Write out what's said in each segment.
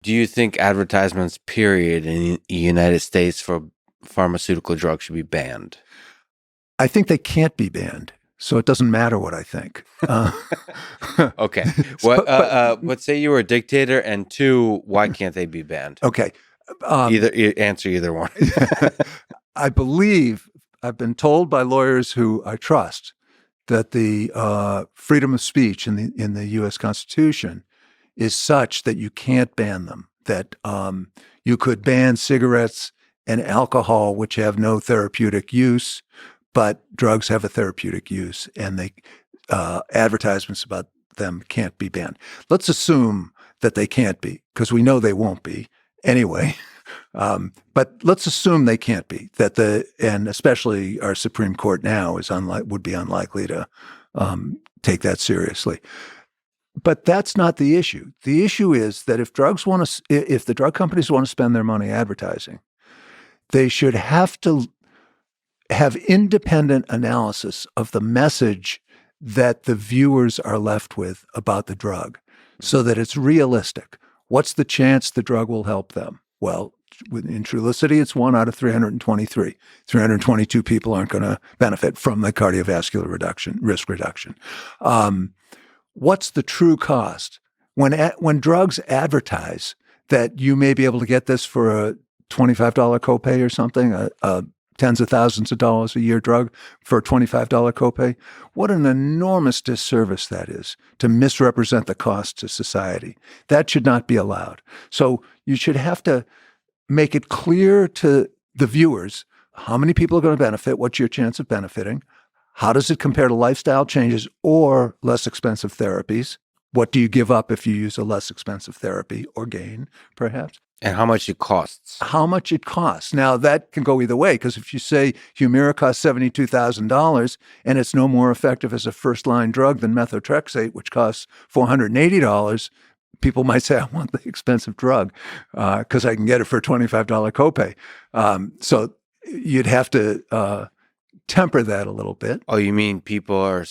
Do you think advertisements, period, in the United States for pharmaceutical drugs should be banned? I think they can't be banned, so it doesn't matter what I think. Okay. But Say you were a dictator, and two, why can't they be banned? okay. Answer either one. I believe, I've been told by lawyers who I trust, that the freedom of speech in the U.S. Constitution is such that you can't ban them. That you could ban cigarettes and alcohol, which have no therapeutic use, but drugs have a therapeutic use, and advertisements about them can't be banned. Let's assume that they can't be, because we know they won't be anyway. But let's assume they can't be. And especially our Supreme Court now would be unlikely to take that seriously. But that's not the issue. The issue is that if the drug companies want to spend their money advertising, they should have to have independent analysis of the message that the viewers are left with about the drug, so that it's realistic. What's the chance the drug will help them? Well, in Trulicity, it's 1 out of 323. 322 people aren't going to benefit from the cardiovascular risk reduction. What's the true cost? When drugs advertise that you may be able to get this for a $25 copay or something, tens of thousands of dollars a year drug for a $25 copay, what an enormous disservice that is to misrepresent the cost to society. That should not be allowed. So you should have to make it clear to the viewers how many people are going to benefit, what's your chance of benefiting, how does it compare to lifestyle changes or less expensive therapies? What do you give up if you use a less expensive therapy, or gain, perhaps? And how much it costs. How much it costs. Now, that can go either way, because if you say Humira costs $72,000 and it's no more effective as a first-line drug than methotrexate, which costs $480, people might say, I want the expensive drug because I can get it for a $25 copay. So you'd have to temper that a little bit. Oh, you mean people are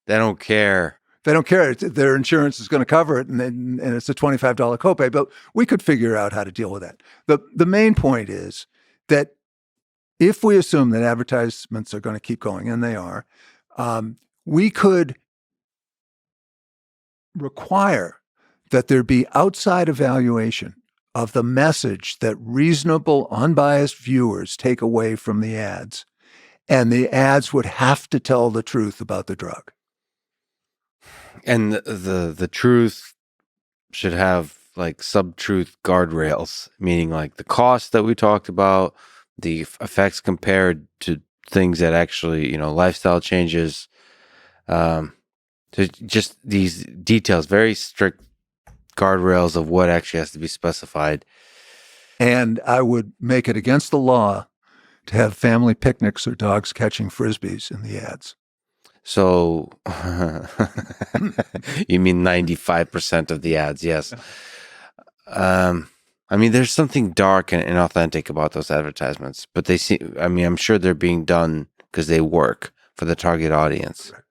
they don't care. They don't care. Their insurance is going to cover it, and it's a $25 copay. But we could figure out how to deal with that. The main point is that if we assume that advertisements are going to keep going, and they are, we could require that there be outside evaluation of the message that reasonable, unbiased viewers take away from the ads, and the ads would have to tell the truth about the drug. And the truth should have like sub-truth guardrails, meaning like the cost that we talked about, the effects compared to things that actually, lifestyle changes, just these details, very strict guardrails of what actually has to be specified. And I would make it against the law to have family picnics or dogs catching Frisbees in the ads. So you mean 95% of the ads? Yes. There's something dark and inauthentic about those advertisements, but I'm sure they're being done because they work for the target audience. Correct.